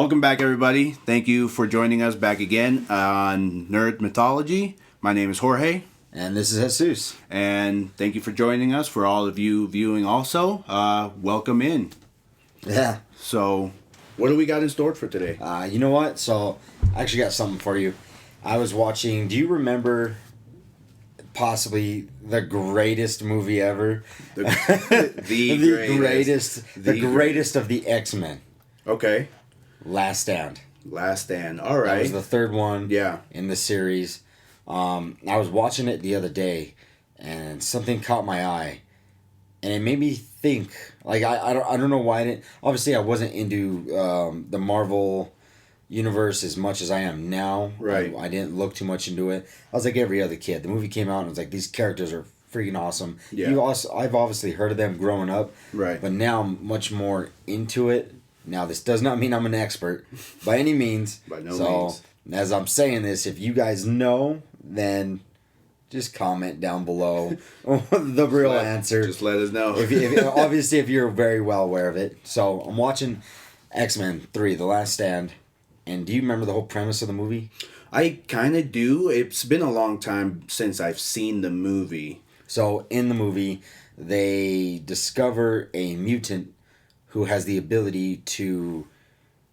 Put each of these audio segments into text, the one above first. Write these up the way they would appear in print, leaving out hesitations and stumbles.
Welcome back, everybody. Thank you for joining us back again on Nerd Mythology. My name is Jorge. And this is Jesus. And thank you for joining us. For all of you viewing also, welcome in. Yeah. So, what do we got in store for today? You know what? So, I actually got something for you. I was watching, do you remember possibly the greatest movie ever? The greatest of the X-Men. Okay. Last Stand. Last Stand. All right. That was the third one in the series. I was watching it the other day, and something caught my eye, and it made me think. Like I don't know why I didn't. Obviously, I wasn't into the Marvel universe as much as I am now. Right. I didn't look too much into it. I was like every other kid. The movie came out, and I was like, these characters are freaking awesome. Yeah. I've obviously heard of them growing up. Right. But now I'm much more into it. Now, this does not mean I'm an expert by any means. By no means. As I'm saying this, if you guys know, then just comment down below the real answer. Just let us know. Obviously, if you're very well aware of it. So, I'm watching X-Men 3, The Last Stand. And do you remember the whole premise of the movie? I kind of do. It's been a long time since I've seen the movie. So, in the movie, they discover a mutant who has the ability to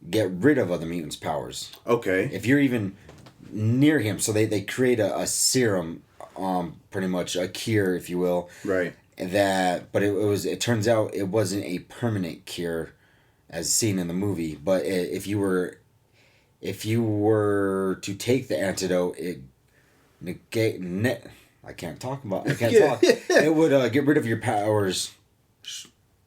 get rid of other mutants' powers. Okay. If you're even near him, so they create a serum, pretty much a cure, if you will. Right. But it turns out it wasn't a permanent cure, as seen in the movie. But if you were to take the antidote, I can't talk. It would get rid of your powers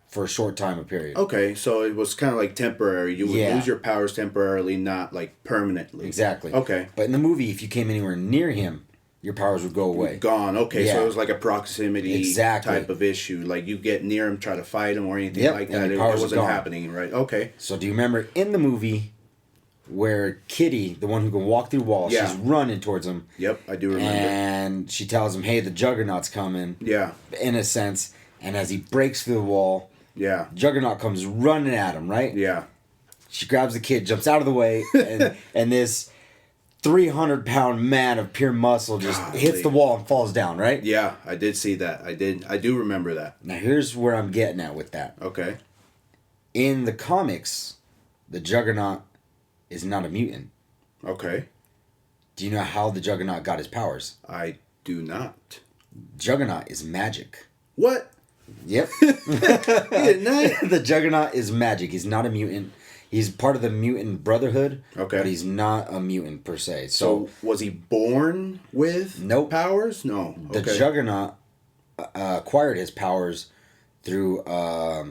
for a short time, a period. Okay, so it was kind of like temporary. You would lose your powers temporarily, not like permanently. Exactly. Okay. But in the movie, if you came anywhere near him, your powers would go away. Gone. Okay, so it was like a proximity type of issue. Like you get near him, try to fight him or anything like that. It wasn't happening, right? Okay. So do you remember in the movie where Kitty, the one who can walk through walls, she's running towards him. Yep, I do remember. And she tells him, hey, the Juggernaut's coming. Yeah. In a sense. And as he breaks through the wall... Yeah. Juggernaut comes running at him, right? Yeah. She grabs the kid, jumps out of the way, and this 300-pound man of pure muscle just hits the wall and falls down, right? Yeah, I did see that. I do remember that. Now, here's where I'm getting at with that. Okay. In the comics, the Juggernaut is not a mutant. Okay. Do you know how the Juggernaut got his powers? I do not. Juggernaut is magic. What? Yep. The Juggernaut is magic. He's not a mutant. He's part of the mutant brotherhood. Okay. But he's not a mutant per se. So was he born with powers? No. The Juggernaut acquired his powers through a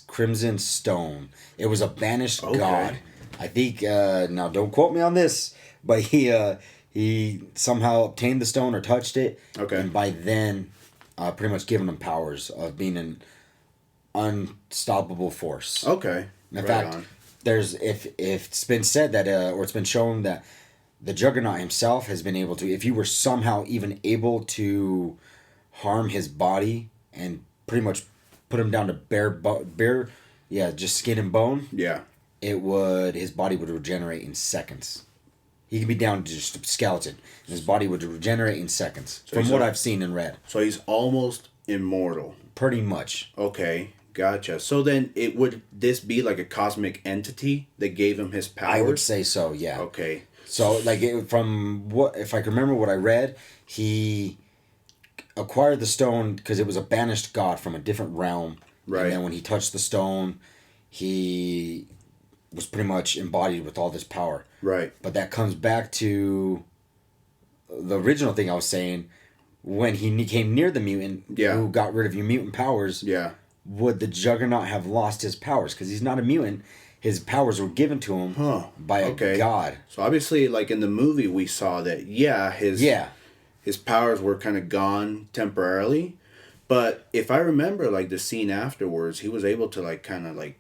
Crimson Stone. It was a banished god. I think, now don't quote me on this, but he somehow obtained the stone or touched it. Okay. And by then... pretty much giving him powers of being an unstoppable force. Okay. In fact, if it's been said that, or it's been shown that the Juggernaut himself has been able to, if you were somehow even able to harm his body and pretty much put him down to just skin and bone. Yeah. His body would regenerate in seconds. He could be down to just a skeleton, and his body would regenerate in seconds, from what I've seen and read. So he's almost immortal. Pretty much. Okay, gotcha. So then would this be like a cosmic entity that gave him his powers? I would say so, yeah. Okay. So, if I can remember what I read, he acquired the stone because it was a banished god from a different realm. Right. And then when he touched the stone, he was pretty much embodied with all this power. Right. But that comes back to the original thing I was saying. When he came near the mutant who got rid of your mutant powers, would the Juggernaut have lost his powers? Because he's not a mutant. His powers were given to him by a god. So obviously, like in the movie, we saw that, his powers were kind of gone temporarily. But if I remember, like, the scene afterwards, he was able to, like, kind of, like,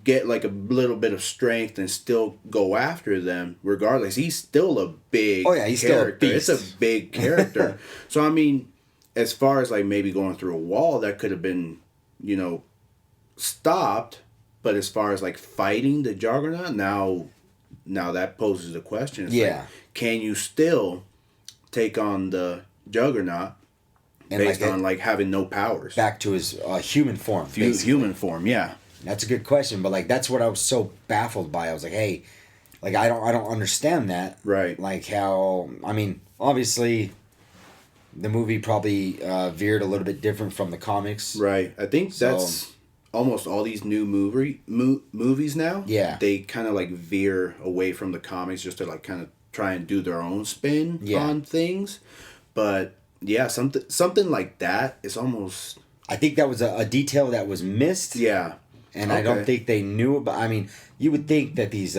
get like a little bit of strength and still go after them regardless. He's still a big he's still a beast. It's a big character. So I mean, as far as like maybe going through a wall that could have been, stopped, But as far as like fighting the Juggernaut, now that poses a question. It's like, can you still take on the Juggernaut and based on like having no powers? Back to his human form. Human form, yeah. That's a good question, but like that's what I was so baffled by. I was like, hey, like I don't understand that. Right. Like how, I mean, obviously the movie probably veered a little bit different from the comics. Right. I think that's almost all these new movies now. Yeah. They kind of like veer away from the comics just to like kind of try and do their own spin on things. But yeah, something like that is almost... I think that was a detail that was missed. Yeah. And I don't think they knew about... I mean, you would think that these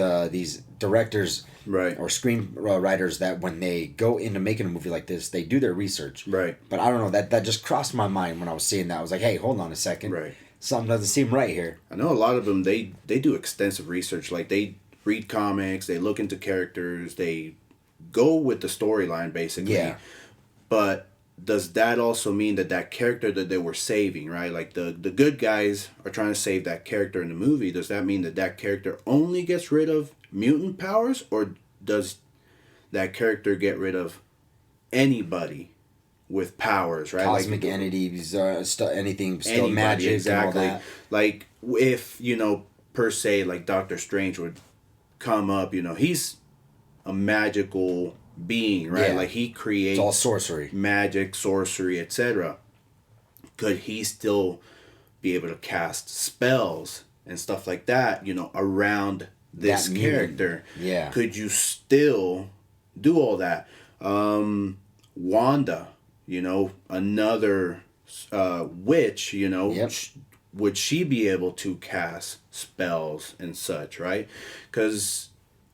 directors or screenwriters, that when they go into making a movie like this, they do their research. Right. But I don't know, that just crossed my mind when I was seeing that. I was like, hey, hold on a second. Right. Something doesn't seem right here. I know a lot of them, they do extensive research. Like, they read comics, they look into characters, they go with the storyline, basically. Yeah. But does that also mean that character that they were saving, right? Like, the good guys are trying to save that character in the movie. Does that mean that character only gets rid of mutant powers? Or does that character get rid of anybody with powers, right? Cosmic entities, anything, still anybody, magic, exactly. And all that. Like, if, per se, like Doctor Strange would come up, he's a magical being, right? Yeah. Like, he creates... It's all sorcery. Magic, sorcery, etc. Could he still be able to cast spells and stuff like that, around this character? Yeah. Could you still do all that? Wanda, another witch, Yep. would she be able to cast spells and such, right? Because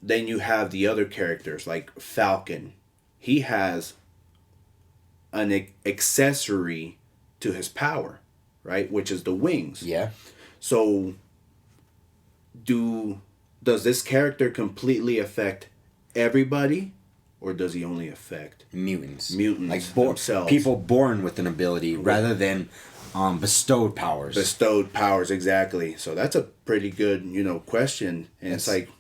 then you have the other characters, like Falcon. He has an accessory to his power, right? Which is the wings. Yeah. So, does this character completely affect everybody? Or does he only affect mutants? Like themselves. People born with an ability rather than bestowed powers. Bestowed powers, exactly. So that's a pretty good, question. And it's like,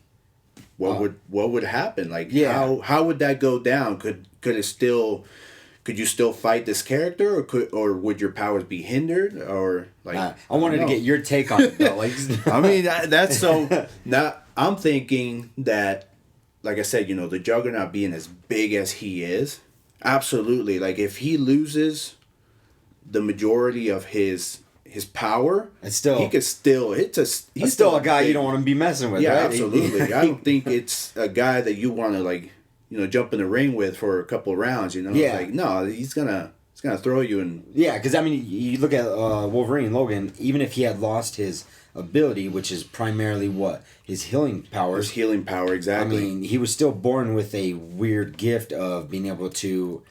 what would happen? Like, how would that go down? Could you still fight this character, or would your powers be hindered? Or like, I wanted to get your take on it though. Like, I mean, that's so. Now I'm thinking that, like I said, the Juggernaut being as big as he is, absolutely. Like, if he loses the majority of his power, it's still, he could still... He's still a guy you don't want to be messing with, yeah, right? Absolutely. I don't think it's a guy that you want to, like, jump in the ring with for a couple of rounds, Yeah. It's like, no, he's gonna throw you in... Yeah, because, I mean, you look at Wolverine, Logan, even if he had lost his ability, which is primarily what? His healing powers. His healing power, exactly. I mean, he was still born with a weird gift of being able to...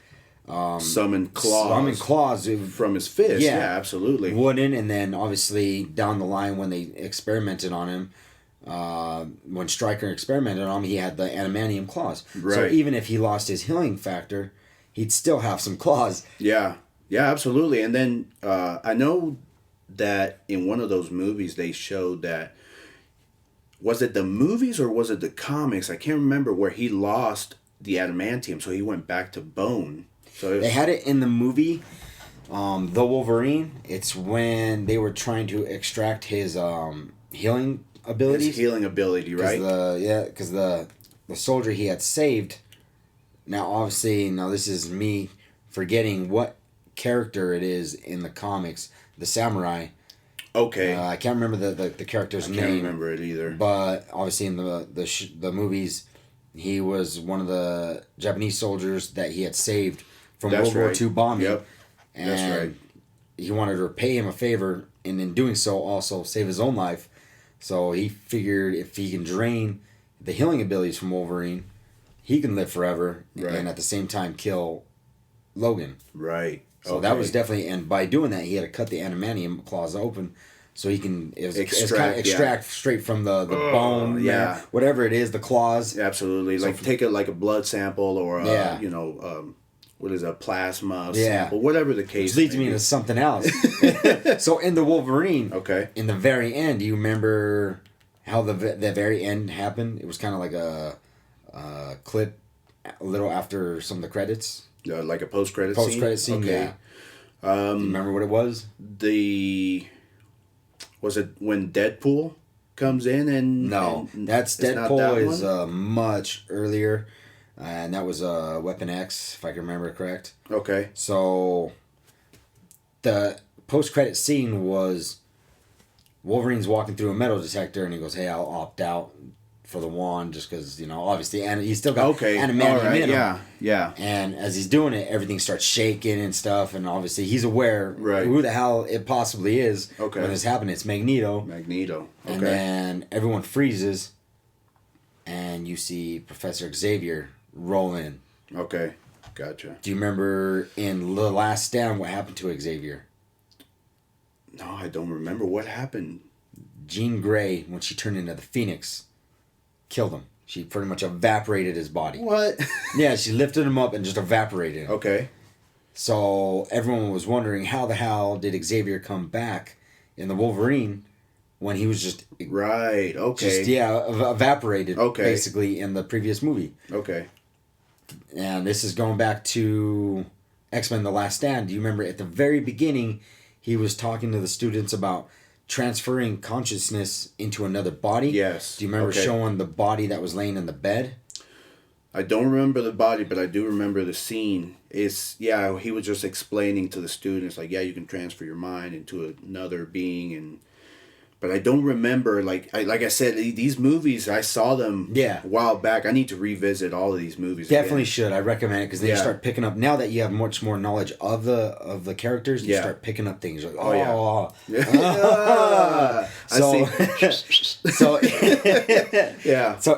summon claws from his fist. Yeah, absolutely. Wooden, and then obviously down the line when they experimented on him, when Stryker experimented on him, he had the adamantium claws. Right. So even if he lost his healing factor, he'd still have some claws. Yeah, absolutely. And then I know that in one of those movies they showed that, was it the movies or was it the comics? I can't remember, where he lost the adamantium, so he went back to bone. So they had it in the movie, The Wolverine. It's when they were trying to extract his healing abilities. His healing ability, right? Because the soldier he had saved. Now, obviously, this is me forgetting what character it is in the comics. The samurai. Okay. I can't remember the character's name. I can't remember it either. But obviously in the movies, he was one of the Japanese soldiers that he had saved from World War II bombing. Yep. And that's right. He wanted to repay him a favor, and in doing so, also save his own life. So he figured if he can drain the healing abilities from Wolverine, he can live forever, and at the same time kill Logan. Right. So that was definitely, and by doing that, he had to cut the adamantium claws open, so he can extract straight from the bone, whatever it is, the claws. Absolutely, like take it like a blood sample or what is a plasma sample, whatever the case. Which leads me into something else. So in the Wolverine, in the very end, do you remember how the very end happened? It was kind of like a clip a little after some of the credits. Like a post-credit scene, yeah. Do you remember what it was? Was it when Deadpool comes in and... No, that's Deadpool is much earlier. And that was Weapon X, if I can remember correct. Okay. So, the post-credit scene was Wolverine's walking through a metal detector, and he goes, "Hey, I'll opt out for the wand just because, obviously, and he's still got adamantium in him." Yeah. And as he's doing it, everything starts shaking and stuff, and obviously he's aware who the hell it possibly is when this happened. It's Magneto. Okay. And then everyone freezes, and you see Professor Xavier roll in. Okay, gotcha. Do you remember in The Last Stand what happened to Xavier? No, I don't remember what happened. Jean Grey, when she turned into the Phoenix, killed him. She pretty much evaporated his body. What? Yeah, she lifted him up and just evaporated him. Okay. So everyone was wondering how the hell did Xavier come back in the Wolverine when he was just... Right, okay. Evaporated, basically, in the previous movie. Okay. And this is going back to X-Men The Last Stand. Do you remember at the very beginning, he was talking to the students about transferring consciousness into another body? Yes. Do you remember showing the body that was laying in the bed? I don't remember the body, but I do remember the scene. He was just explaining to the students, like, you can transfer your mind into another being, but I don't remember, like I said, these movies, I saw them a while back. I need to revisit all of these movies. Definitely should. I recommend it because then you start picking up, now that you have much more knowledge of the characters, you start picking up things. Like, I see. So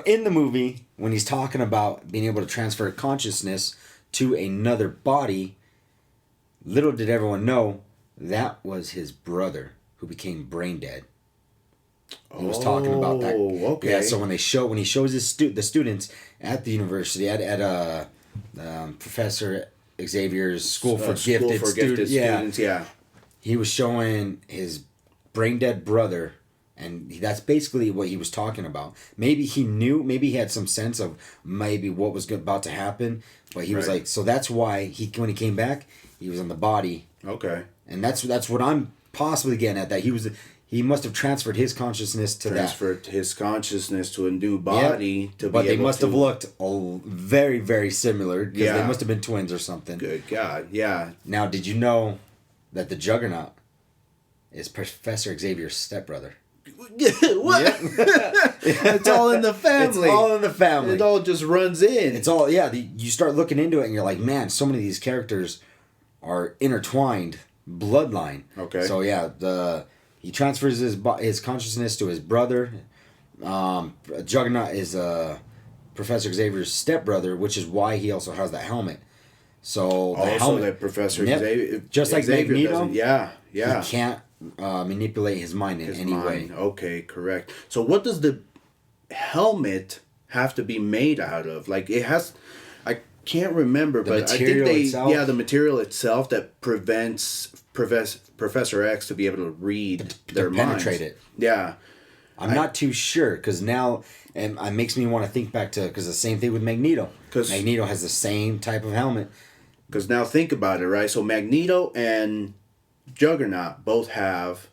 in the movie, when he's talking about being able to transfer consciousness to another body, little did everyone know, that was his brother who became brain dead. He was talking about that. Okay. Yeah. So when he shows the students at the university at Professor Xavier's School for Gifted Students, he was showing his brain dead brother, and that's basically what he was talking about. Maybe he knew, maybe he had some sense of maybe what was about to happen, but he was like, so that's why when he came back, he was in the body. Okay. And that's what I'm possibly getting at, that he must have transferred his consciousness to his consciousness to a new body. But they must have looked very, very similar, because they must have been twins or something. Good God, yeah. Now, did you know that the Juggernaut is Professor Xavier's stepbrother? What? It's all in the family. It's all in the family. It all just runs in. It's all, you start looking into it and you're like, man, so many of these characters are intertwined bloodline. Okay. So he transfers his consciousness to his brother. Juggernaut is Professor Xavier's stepbrother, which is why he also has that helmet. So the helmet, that Professor Xavier, just like Xavier Magneto, he can't manipulate his mind in any way. Okay, correct. So what does the helmet have to be made out of? Like, it has... I can't remember, but I think the material itself that prevents Professor X to be able to read their minds. Penetrate it. Yeah. I'm not too sure, because now it makes me want to think back to, because the same thing with Magneto. Because Magneto has the same type of helmet. Because now think about it, right? So Magneto and Juggernaut both have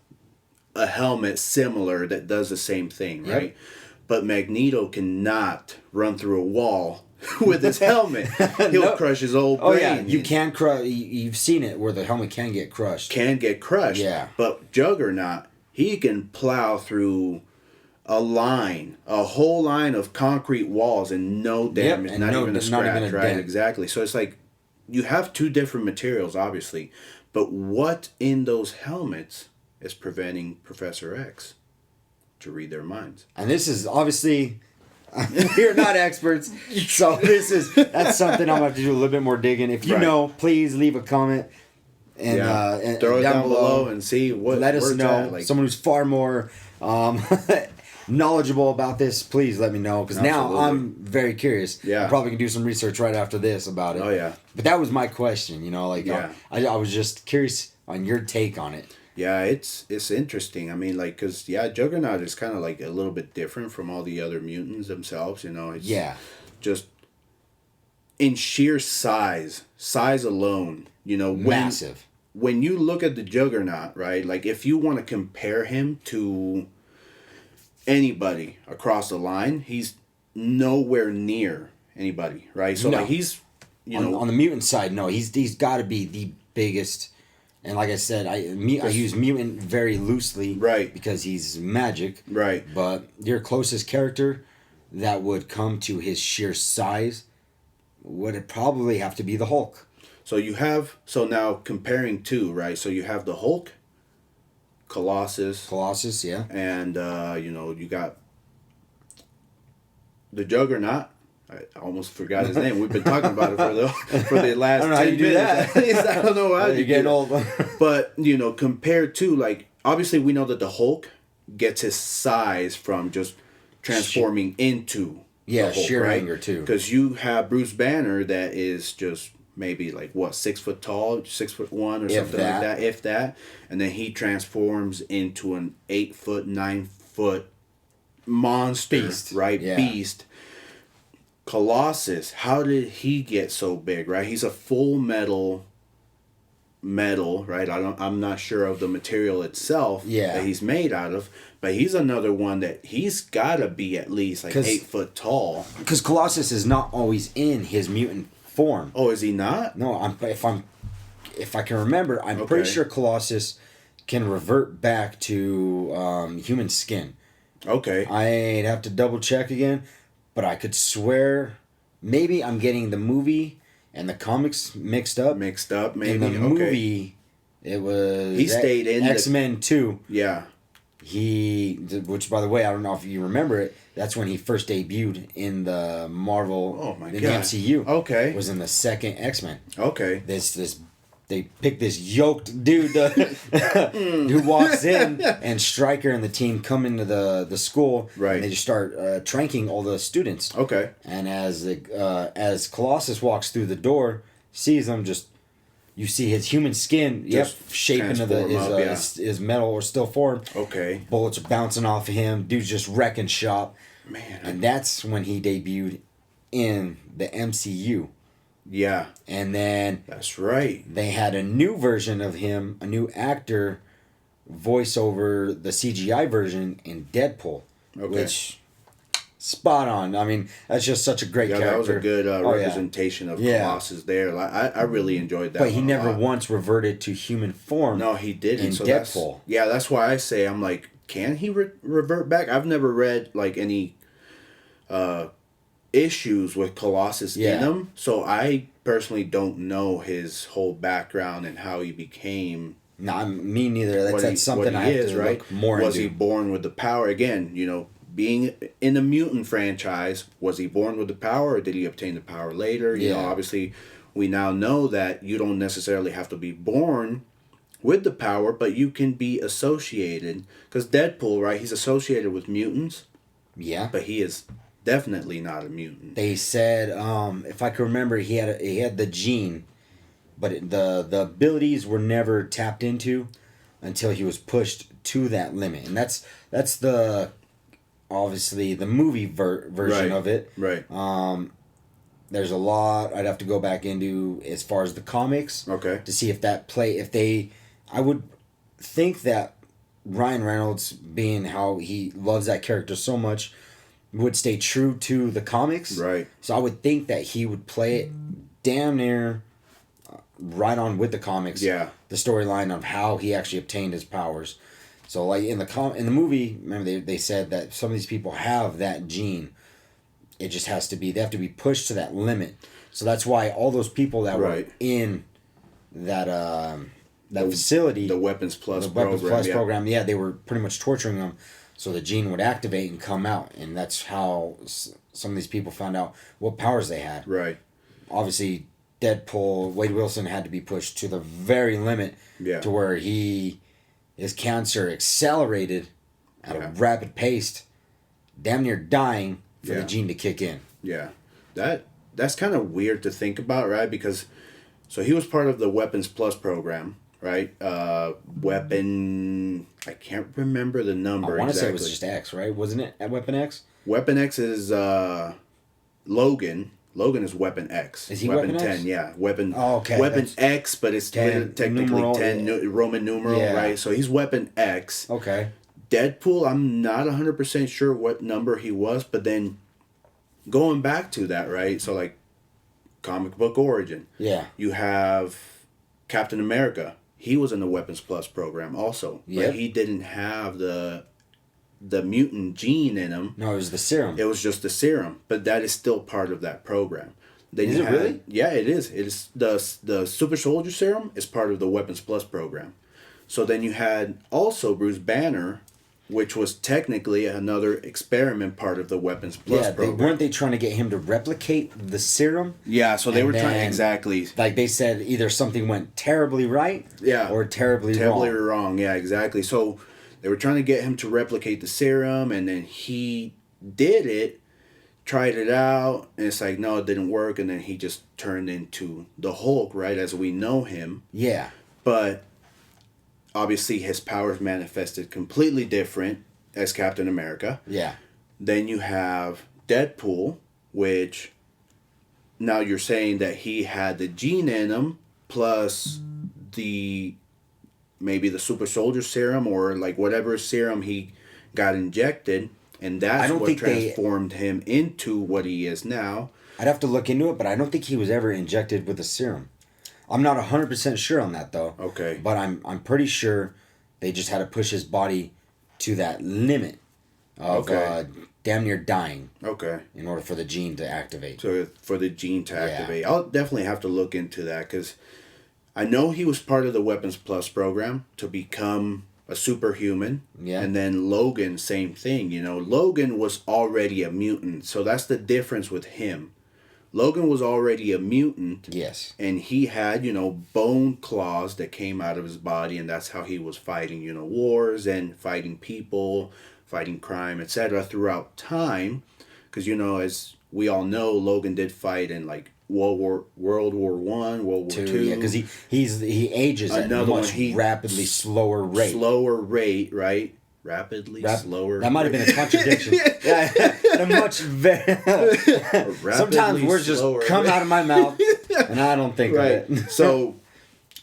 a helmet similar that does the same thing, right? Yep. But Magneto cannot run through a wall with his helmet. He'll crush his old brain. Oh yeah, you can crush. You've seen it where the helmet can get crushed. Yeah. But Juggernaut, he can plow through a whole line of concrete walls and no damage, not even a scratch, right? Dent. Exactly. So it's like you have two different materials, obviously, but what in those helmets is preventing Professor X to read their minds? And this is obviously... We're not experts, so that's something I'm gonna have to do a little bit more digging. If you know, please leave a comment and throw it down below and see what. Let us know. Someone who's far more knowledgeable about this, please let me know. Because now I'm very curious. Yeah. I'm probably going to do some research right after this about it. Oh, yeah. But that was my question, like, I was just curious on your take on it. Yeah, it's interesting. I mean, like, because, Juggernaut is kind of, like, a little bit different from all the other mutants themselves, It's just in sheer size alone, Massive. When you look at the Juggernaut, right, like, if you want to compare him to anybody across the line, he's nowhere near anybody, right? So, like, he's, on the mutant side, no, he's got to be the biggest. And like I said, I use mutant very loosely, right? Because he's magic, right? But your closest character that would come to his sheer size would probably have to be the Hulk. So now comparing two, right? So you have the Hulk, Colossus, yeah, and you got the Juggernaut. I almost forgot his name. We've been talking about it for the last 10 minutes. I don't know how you're getting old. But, compared to, like, obviously we know that the Hulk gets his size from just transforming into the Hulk, sheer right? anger too. Because you have Bruce Banner that is just maybe like 6 foot tall, 6'1" or something like that, if that. And then he transforms into an 8 foot, 9 foot monster, beast, right? Yeah. Beast. Colossus, how did he get so big, right? He's a full metal, right? I'm not sure of the material itself that he's made out of, but he's another one that he's got to be at least like 8 foot tall. Because Colossus is not always in his mutant form. Oh, is he not? No, if I can remember, I'm pretty sure Colossus can revert back to human skin. Okay. I'd have to double check again. But I could swear, maybe I'm getting the movie and the comics mixed up. Maybe. In the movie, it was he stayed in X-Men 2. Yeah. Which by the way, I don't know if you remember it. That's when he first debuted in the Marvel. Oh my God. The MCU. Okay. Was in the second X-Men. Okay. They picked this yoked dude who walks in, and Stryker and the team come into the school. Right. And they just start tranking all the students. Okay. And as Colossus walks through the door, sees them, you see his human skin, shape into his metal or still form. Okay. Bullets are bouncing off of him. Dude's just wrecking shop. Man. And that's when he debuted in the MCU. Yeah. And then that's right. They had a new version of him, a new actor, voice over the CGI version in Deadpool. Okay. Which, spot on. I mean, that's just such a great character. That was a good representation of Colossus there. I really enjoyed that. But he never once reverted to human form. No, he didn't. In Deadpool. That's why I say, I'm like, can he revert back? I've never read like any issues with Colossus in him, so I personally don't know his whole background and how he became. No, me neither. That's something I have to look more into. Was he born with the power? Again, being in the mutant franchise, was he born with the power, or did he obtain the power later? Obviously, we now know that you don't necessarily have to be born with the power, but you can be associated. Because Deadpool, right? He's associated with mutants. Yeah. But he is definitely not a mutant. They said, if I can remember, he had the gene, but the abilities were never tapped into until he was pushed to that limit, and that's the obviously the movie version of it. Right. There's a lot I'd have to go back into as far as the comics. Okay. To see I would think that Ryan Reynolds, being how he loves that character so much, would stay true to the comics. Right. So I would think that he would play it damn near right on with the comics. Yeah. The storyline of how he actually obtained his powers. So like in the movie, remember they said that some of these people have that gene. It just has to be, they have to be pushed to that limit. So that's why all those people that were in that facility, the Weapons Plus program, they were pretty much torturing them. So the gene would activate and come out, and that's how some of these people found out what powers they had. Right. Obviously, Deadpool, Wade Wilson had to be pushed to the very limit to where his cancer accelerated at a rapid pace damn near dying for the gene to kick in. Yeah. That's kind of weird to think about, right? Because, so he was part of the Weapons Plus program, right? Weapon, I can't remember the number. I want to say it was just X, right? Wasn't it at Weapon X? Weapon X is Logan. Logan is Weapon X. Is he Weapon 10? X? Yeah, Weapon. Oh, okay. Weapon X, but it's 10, technically numeral, 10 Roman numeral, right? So he's Weapon X. Okay. Deadpool, I'm not 100% sure what number he was, but then going back to that, right? So like comic book origin. Yeah. You have Captain America. He was in the Weapons Plus program also. Yeah. But he didn't have the mutant gene in him. No, it was the serum. It was just the serum, but that is still part of that program. Then is it really? Yeah, it is. It is the Super Soldier Serum is part of the Weapons Plus program. So then you had also Bruce Banner, which was technically another experiment part of the Weapons Plus program. Weren't they trying to get him to replicate the serum? Yeah, so they were trying exactly. Like they said, either something went terribly right, or terribly wrong. Yeah, exactly. So they were trying to get him to replicate the serum, and then he did it, tried it out, and it's like, no, it didn't work, and then he just turned into the Hulk, right, as we know him. Yeah. But obviously his powers manifested completely different as Captain America. Yeah. Then you have Deadpool, which now you're saying that he had the gene in him, plus maybe the Super Soldier Serum, or like whatever serum he got injected, and that's what transformed him into what he is now. I'd have to look into it, but I don't think he was ever injected with a serum. I'm not 100% sure on that though. Okay. But I'm pretty sure they just had to push his body to that limit of damn near dying. Okay. In order for the gene to activate. So for the gene to activate. I'll definitely have to look into that, because I know he was part of the Weapons Plus program to become a superhuman. Yeah. And then Logan, same thing. You know, Logan was already a mutant. So that's the difference with him. Logan was already a mutant. Yes. And he had, bone claws that came out of his body, and that's how he was fighting, wars and fighting people, fighting crime, etc. throughout time. Because, as we all know, Logan did fight in, like, World War One, World War Two. Yeah, because he ages at a much rapidly slower rate. Slower rate, right? Slower. That might have been a contradiction. Yeah, a much sometimes words just come out of my mouth, and I don't think of it. So,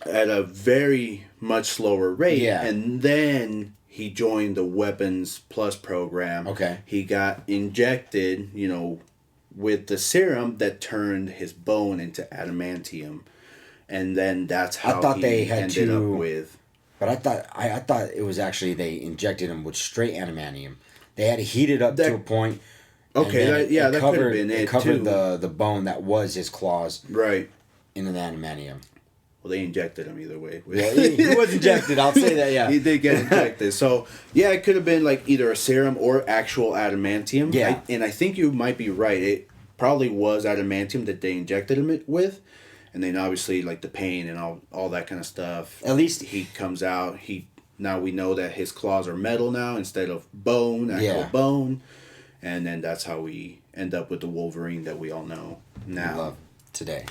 at a very much slower rate, yeah. And then he joined the Weapons Plus program. Okay. He got injected, with the serum that turned his bone into adamantium, and then that's how he ended up with. But I thought it was actually they injected him with straight adamantium. They had to heat it up to a point. Okay, that could have been it covered too. the bone that was his claws. Right. Into the adamantium. Well, they injected him either way. Yeah, he was injected. I'll say that. Yeah, he did get injected. So yeah, it could have been like either a serum or actual adamantium. Yeah, and I think you might be right. It probably was adamantium that they injected him with. And then obviously like the pain and all that kind of stuff. At least he comes out. Now we know that his claws are metal now instead of bone, actual bone. And then that's how we end up with the Wolverine that we all know now. Love today.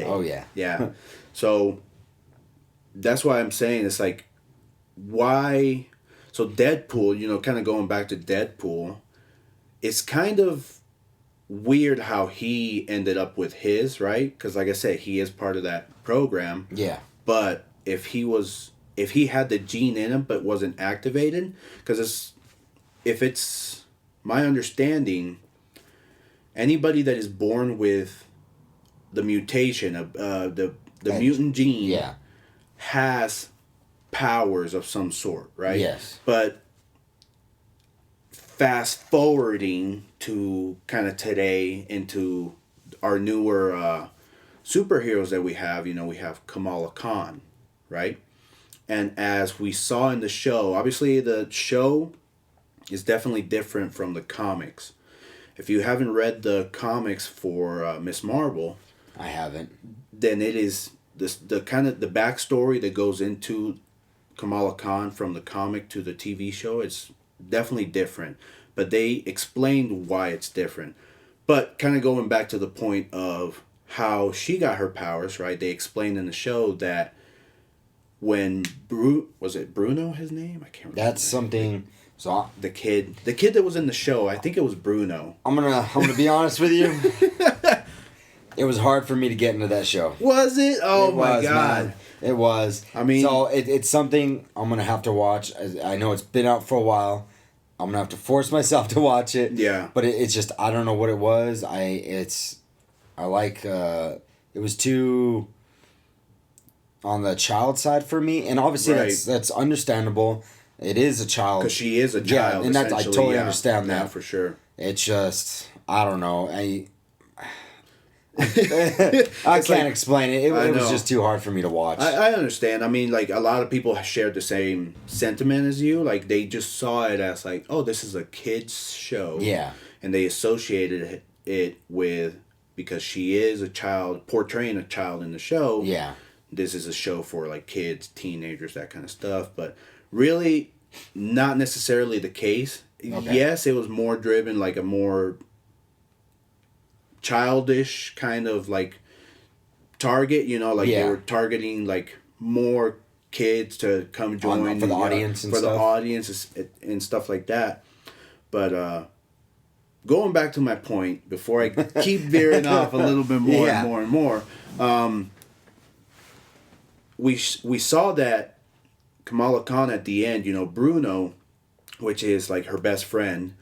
Oh yeah. Yeah. So that's why I'm saying it's like, why? So Deadpool, kind of going back to Deadpool, it's kind of weird how he ended up with his, right? Because like I said, he is part of that program. Yeah. But if he had the gene in him but wasn't activated, because if it's my understanding, anybody that is born with the mutation of the mutant gene has powers of some sort, right? Yes. But fast forwarding to kind of today into our newer superheroes that we have, we have Kamala Khan, right? And as we saw in the show, obviously the show is definitely different from the comics. If you haven't read the comics for Miss Marvel, I haven't. Then it is the kind of the backstory that goes into Kamala Khan from the comic to the TV show. It's definitely different. but they explained why it's different. But kind of going back to the point of how she got her powers, right? They explained in the show that when was it Bruno his name? I can't remember. That's something. So the kid that was in the show, I think it was Bruno. I'm gonna be honest with you. It was hard for me to get into that show. Was it? Oh my God. Man. It was. I mean, so it's something I'm gonna have to watch. I know it's been out for a while. I'm gonna have to force myself to watch it. Yeah. But it's just I don't know what it was. It was too on the child side for me, and obviously that's understandable. It is a child because she is a child. Yeah, and I totally understand that. Yeah, for sure. It's just I don't know. I can't explain it. It was just too hard for me to watch. I understand. I mean, like, a lot of people shared the same sentiment as you. Like, they just saw it as, like, oh, this is a kid's show. Yeah. And they associated it with, because she is a child, portraying a child in the show. Yeah. This is a show for, like, kids, teenagers, that kind of stuff. But really, not necessarily the case. Okay. Yes, it was more driven, like, a more childish kind of like target, like they were targeting like more kids to come join for the audience and for stuff. The audience and stuff like that. But going back to my point before I keep veering off a little bit more and more and more, we saw that Kamala Khan at the end, Bruno, which is like her best friend.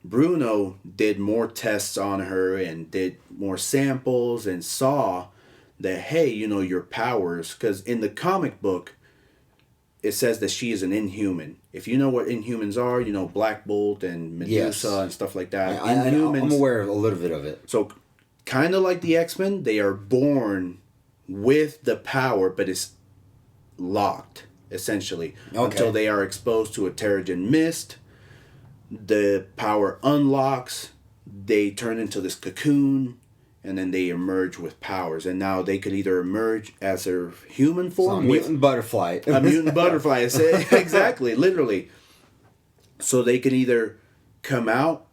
Bruno did more tests on her and did more samples and saw that, hey, your powers, because in the comic book, it says that she is an Inhuman. If you know what Inhumans are, Black Bolt and Medusa and stuff like that. I'm aware of a little bit of it. So, kind of like the X-Men, they are born with the power, but it's locked, essentially, until they are exposed to a Terrigen mist. The power unlocks, they turn into this cocoon, and then they emerge with powers. And now they could either emerge as their human form. A mutant butterfly. A mutant butterfly, exactly, literally. So they can either come out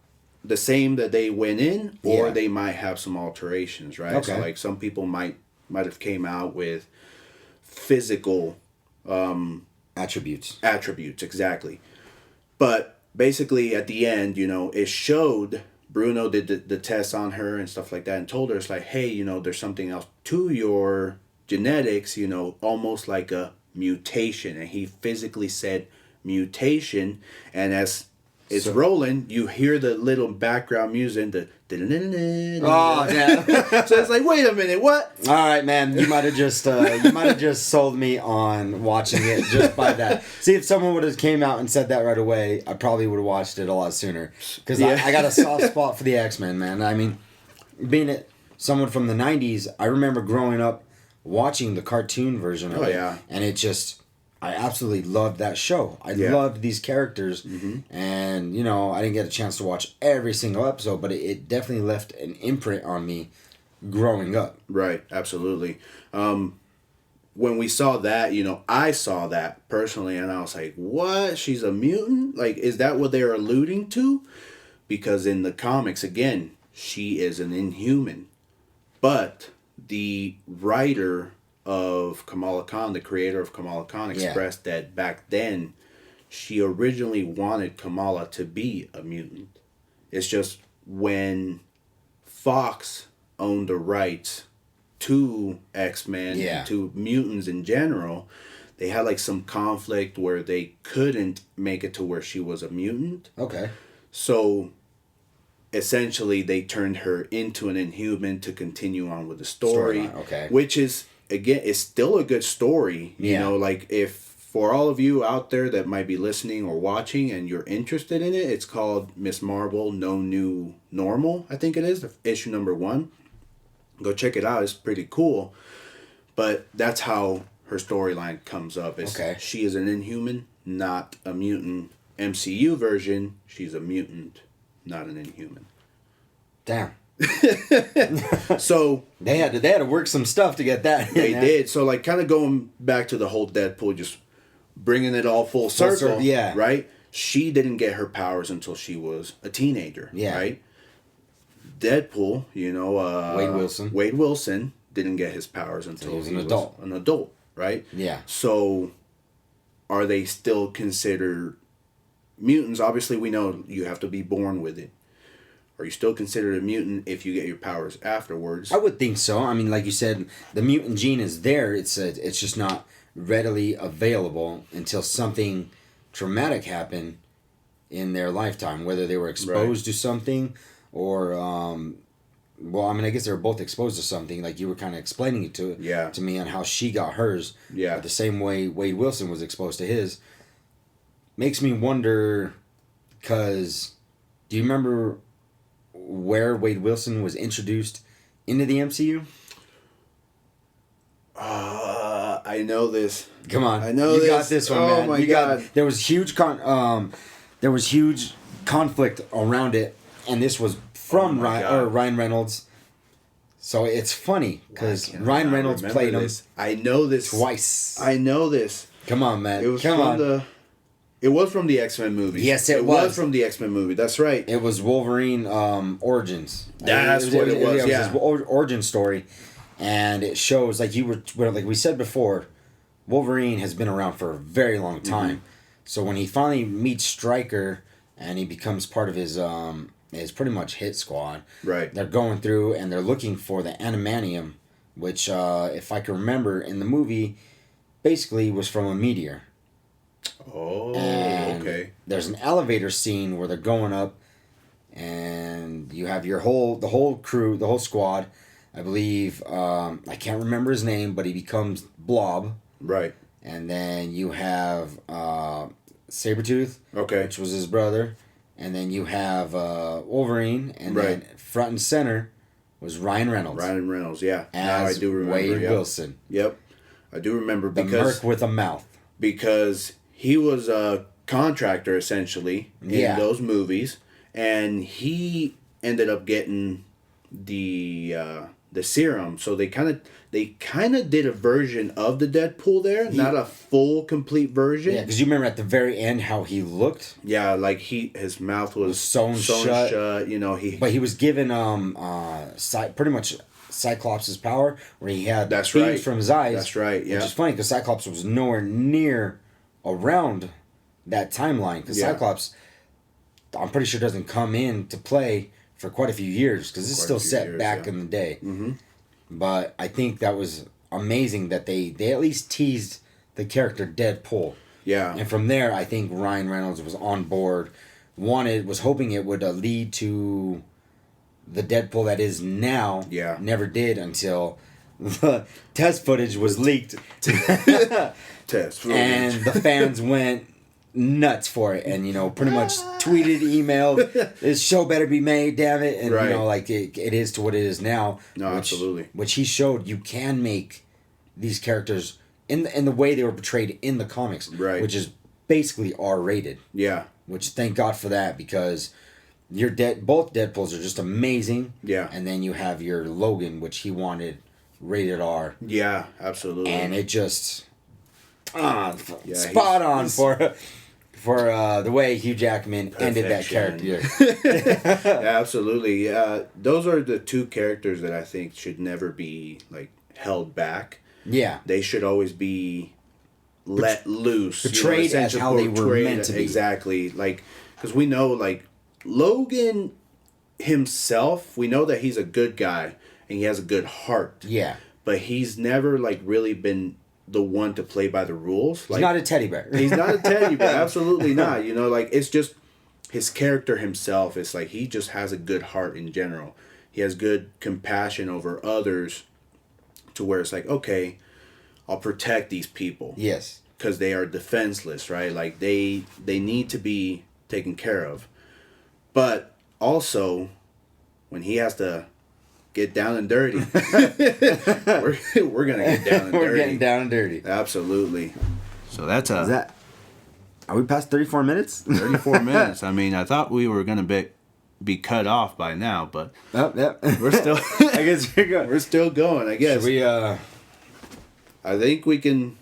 the same that they went in, or they might have some alterations, right? Okay. So like some people might have came out with physical attributes. Attributes, exactly. But basically, at the end, it showed Bruno did the tests on her and stuff like that and told her, it's like, hey, there's something else to your genetics, almost like a mutation. And he physically said mutation. And as it's rolling, you hear the little background music, the oh, damn. So it's like, wait a minute, what? All right, man, you might have just sold me on watching it just by that. See, if someone would have came out and said that right away, I probably would have watched it a lot sooner. Because I got a soft spot for the X-Men, man. I mean, being someone from the 90s, I remember growing up watching the cartoon version of it. And it just, I absolutely loved that show. I loved these characters. Mm-hmm. And, I didn't get a chance to watch every single episode, but it definitely left an imprint on me growing up. Right, absolutely. When we saw that, I saw that personally, and I was like, what? She's a mutant? Like, is that what they're alluding to? Because in the comics, again, she is an Inhuman. But the writer of Kamala Khan, the creator of Kamala Khan, expressed that back then she originally wanted Kamala to be a mutant. It's just when Fox owned the rights to X-Men and to mutants in general, they had like some conflict where they couldn't make it to where she was a mutant. Okay. So essentially they turned her into an Inhuman to continue on with the story. Okay. Which is, again, it's still a good story. Like if for all of you out there that might be listening or watching and you're interested in it, it's called Miss Marvel No New Normal, I think it is, issue number 1. Go check it out. It's pretty cool. But that's how her storyline comes up. She is an Inhuman, not a mutant. MCU version, she's a mutant, not an Inhuman. Damn. So they had to work some stuff to get that. They did. So like kind of going back to the whole Deadpool, just bringing it all full circle. Yeah. Right. she didn't get her powers until she was a teenager. Yeah. Right. Deadpool, Wade Wilson didn't get his powers until he was an adult. An adult, right? Yeah. So, are they still considered mutants? Obviously, we know you have to be born with it. Are you still considered a mutant if you get your powers afterwards? I would think so. I mean, like you said, the mutant gene is there. It's just not readily available until something traumatic happened in their lifetime, whether they were exposed to something or, well, I mean, I guess they were both exposed to something. Like you were kind of explaining it to me on how she got hers. Yeah. The same way Wade Wilson was exposed to his. Makes me wonder, because do you remember where Wade Wilson was introduced into the MCU? I know this. Come on, I know you this. Got this one, man. Oh my God! There was huge conflict around it, and this was from Ryan Reynolds. So it's funny because Ryan Reynolds played him. I know this twice. I know this. Come on, man. It was It was from the X-Men movie. Yes, it was from the X-Men movie. That's right. It was Wolverine Origins. That's what it was. Yeah, it was his origin story, and it shows like we said before, Wolverine has been around for a very long time. Mm-hmm. So when he finally meets Stryker and he becomes part of his pretty much hit squad. Right. They're going through and they're looking for the Animanium, which if I can remember in the movie, basically was from a meteor. Oh, and okay. There's an elevator scene where they're going up, and you have the whole crew, the whole squad. I believe I can't remember his name, but he becomes Blob. Right. And then you have Sabretooth, which was his brother, and then you have Wolverine, and then front and center was Ryan Reynolds. Ryan Reynolds, yeah. Now I do remember. Wade Wilson. Yep, I do remember the merc with a mouth. Because he was a contractor essentially in those movies, and he ended up getting the serum. So they kind of did a version of the Deadpool there, not a full complete version. Yeah, because you remember at the very end how he looked. Yeah, like his mouth was sewn shut. But he was given pretty much Cyclops' power, where he had beams from his eyes. That's right. Yeah. Which is funny because Cyclops was nowhere near around that timeline, because Cyclops, I'm pretty sure, doesn't come into play for quite a few years, because it's still set back in the day. Mm-hmm. But I think that was amazing that they at least teased the character Deadpool. Yeah. And from there, I think Ryan Reynolds was on board, was hoping it would lead to the Deadpool that is now. Yeah. Never did until the test footage was leaked. Test footage. And the fans went nuts for it, and pretty much tweeted, emailed, this show better be made, damn it. And like it is to what it is now. No, absolutely. Which he showed you can make these characters in the way they were portrayed in the comics, right? Which is basically R-rated. Yeah. Which, thank God for that, because both Deadpools are just amazing. Yeah. And then you have your Logan, which he wanted rated R. Yeah, absolutely. And it just spot on for the way Hugh Jackman ended that character. Yeah, absolutely. Those are the two characters that I think should never be held back. Yeah. They should always be let loose. Portrayed as how they were meant to be. Exactly. Because we know, Logan himself, we know that he's a good guy and he has a good heart. Yeah. But he's never, really been the one to play by the rules. He's not a teddy bear. He's not a teddy bear. Absolutely not. It's just his character himself. It's he just has a good heart in general. He has good compassion over others, to where it's okay, I'll protect these people. Yes. Because they are defenseless, right? They need to be taken care of. But also, when he has to get down and dirty, we're gonna get down and dirty. We're getting down and dirty. Absolutely. So that's are we past 34 minutes? 34 minutes. I mean, I thought we were gonna be cut off by now, but we're still. I guess we're going. We're still going. I guess. Should we? I think we can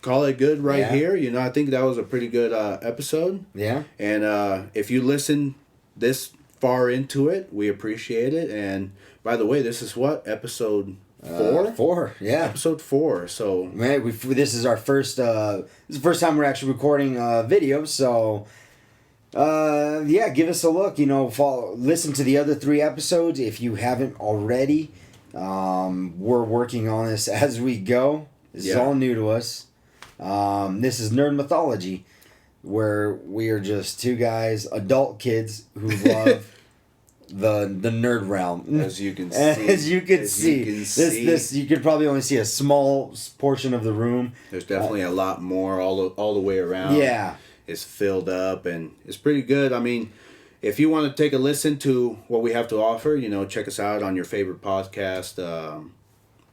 call it good here. You know, I think that was a pretty good episode. Yeah. And if you listen this far into it, we appreciate it. And by the way, this is what? Episode 4? 4, yeah. Episode 4. So man, this is our first this is the first time we're actually recording video, so yeah, give us a look, you know, listen to the other 3 episodes if you haven't already. We're working on this as we go. This is all new to us. This is Nerd Mythology, where we are just 2 guys, adult kids who love the nerd realm. As you can see. As you can see. This you could probably only see a small portion of the room. There's definitely a lot more all the way around. Yeah. It's filled up and it's pretty good. I mean, if you want to take a listen to what we have to offer, you know, check us out on your favorite podcast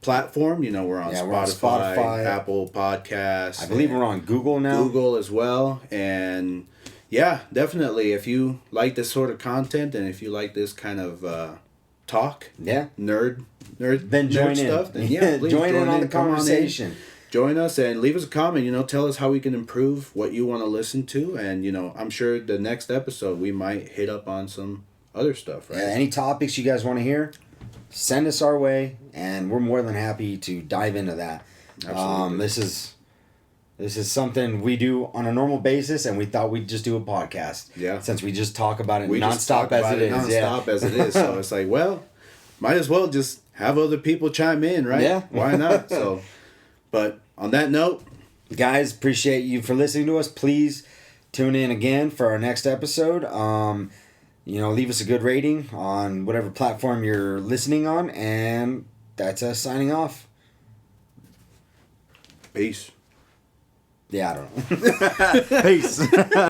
platform. You know, we're on Spotify, Apple Podcasts. I believe we're on Google now. Google as well. And yeah, definitely. If you like this sort of content and if you like this kind of talk, nerd then join in. Stuff, then yeah, please join in on the conversation. Join us and leave us a comment. You know, tell us how we can improve what you want to listen to. And, you know, I'm sure the next episode we might hit up on some other stuff, right? Yeah, any topics you guys want to hear, send us our way, and we're more than happy to dive into that. Absolutely. This is something we do on a normal basis, and we thought we'd just do a podcast. Yeah. Since we just talk about it nonstop as it is. Nonstop as it is. So it's like, well, might as well just have other people chime in, right? Yeah. Why not? So, but on that note, guys, appreciate you for listening to us. Please tune in again for our next episode. You know, leave us a good rating on whatever platform you're listening on, and that's us signing off. Peace. Yeah, I don't know. Peace.